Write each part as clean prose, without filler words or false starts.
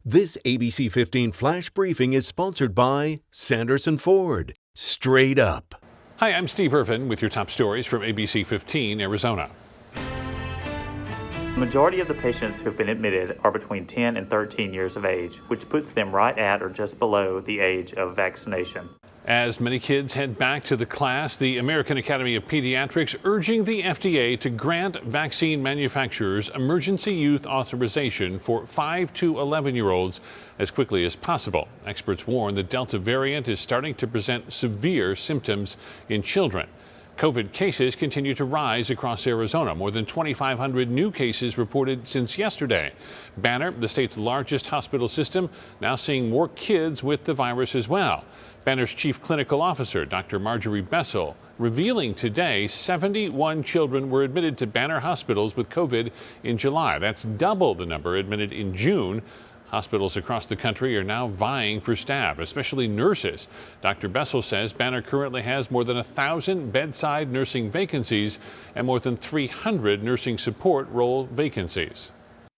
This ABC 15 Flash Briefing is sponsored by Sanderson Ford. Straight up. Hi, I'm Steve Irvin with your top stories from ABC15 Arizona. The majority of the patients who have been admitted are between 10 and 13 years of age, which puts them right at or just below the age of vaccination. As many kids head back to the class, the American Academy of Pediatrics urging the FDA to grant vaccine manufacturers emergency use authorization for 5 to 11-year-olds as quickly as possible. Experts warn the Delta variant is starting to present severe symptoms in children. COVID cases continue to rise across Arizona. More than 2,500 new cases reported since yesterday. Banner, the state's largest hospital system, now seeing more kids with the virus as well. Banner's chief clinical officer, Dr. Marjorie Bessel, revealing today 71 children were admitted to Banner hospitals with COVID in July. That's double the number admitted in June. Hospitals across the country are now vying for staff, especially nurses. Dr. Bessel says Banner currently has more than 1,000 bedside nursing vacancies and more than 300 nursing support role vacancies.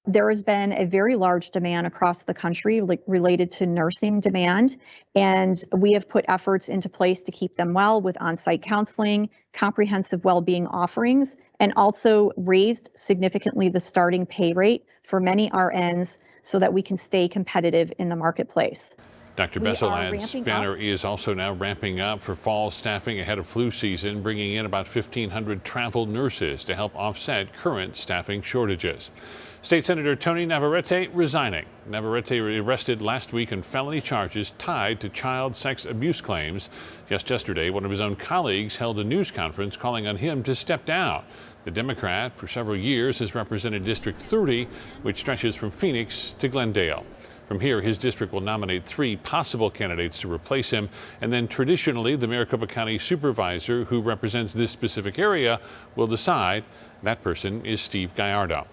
There has been a very large demand across the country related to nursing demand, and we have put efforts into place to keep them well with on-site counseling, comprehensive well-being offerings, and also raised significantly the starting pay rate for many RNs so that we can stay competitive in the marketplace. Dr. Bessel adds Banner is also now ramping up for fall staffing ahead of flu season, bringing in about 1,500 travel nurses to help offset current staffing shortages. State Senator Tony Navarrete resigning. Navarrete arrested last week on felony charges tied to child sex abuse claims. Just yesterday, one of his own colleagues held a news conference calling on him to step down. The Democrat for several years has represented District 30, which stretches from Phoenix to Glendale. From here, his district will nominate 3 possible candidates to replace him, and then traditionally the Maricopa County supervisor who represents this specific area will decide. That person is Steve Gallardo.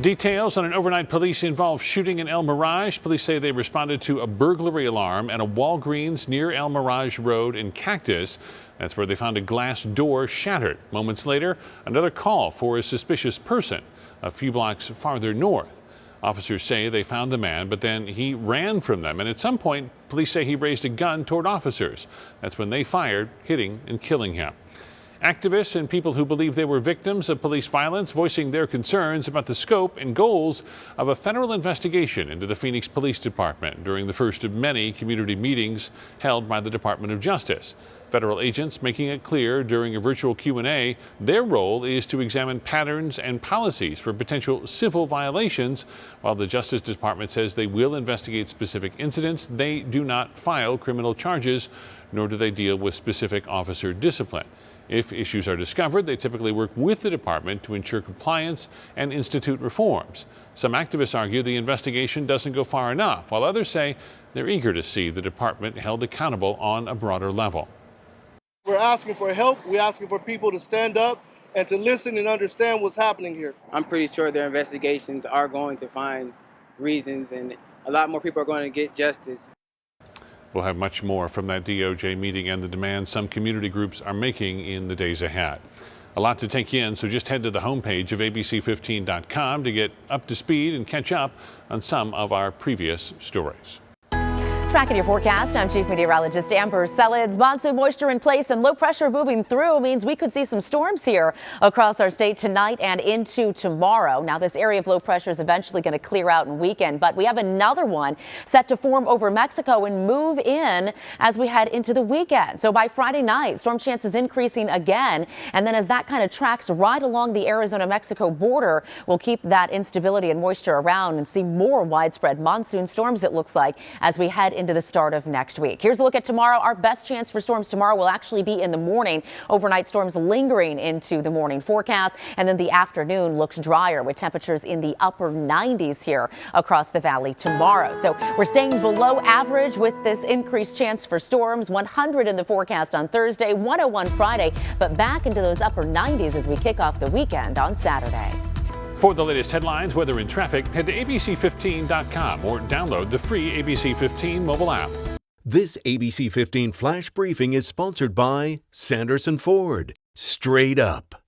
Details on an overnight police-involved shooting in El Mirage. Police say they responded to a burglary alarm at a Walgreens near El Mirage Road in Cactus. That's where they found a glass door shattered. Moments later, another call for a suspicious person a few blocks farther north. Officers say they found the man, but then he ran from them. And at some point, police say he raised a gun toward officers. That's when they fired, hitting and killing him. Activists and people who believe they were victims of police violence voicing their concerns about the scope and goals of a federal investigation into the Phoenix Police Department during the first of many community meetings held by the Department of Justice. Federal agents making it clear during a virtual Q&A their role is to examine patterns and policies for potential civil violations. While the Justice Department says they will investigate specific incidents, they do not file criminal charges, nor do they deal with specific officer discipline. If issues are discovered, they typically work with the department to ensure compliance and institute reforms. Some activists argue the investigation doesn't go far enough, while others say they're eager to see the department held accountable on a broader level. We're asking for help. We're asking for people to stand up and to listen and understand what's happening here. I'm pretty sure their investigations are going to find reasons, and a lot more people are going to get justice. We'll have much more from that DOJ meeting and the demands some community groups are making in the days ahead. A lot to take in, so just head to the homepage of ABC15.com to get up to speed and catch up on some of our previous stories. Tracking your forecast, I'm Chief Meteorologist Amber Selids. Monsoon moisture in place and low pressure moving through means we could see some storms here across our state tonight and into tomorrow. Now, this area of low pressure is eventually going to clear out in weekend, but we have another one set to form over Mexico and move in as we head into the weekend. So by Friday night, storm chances increasing again. And then as that kind of tracks right along the Arizona-Mexico border, we'll keep that instability and moisture around and see more widespread monsoon storms, it looks like, as we head into the start of next week. Here's a look at tomorrow. Our best chance for storms tomorrow will actually be in the morning. Overnight storms lingering into the morning forecast, and then the afternoon looks drier with temperatures in the upper 90s here across the valley tomorrow. So we're staying below average with this increased chance for storms. 100 in the forecast on Thursday, 101 Friday, but back into those upper 90s as we kick off the weekend on Saturday. For the latest headlines, weather, and traffic, head to ABC15.com or download the free ABC 15 mobile app. This ABC 15 Flash Briefing is sponsored by Sanderson Ford. Straight up.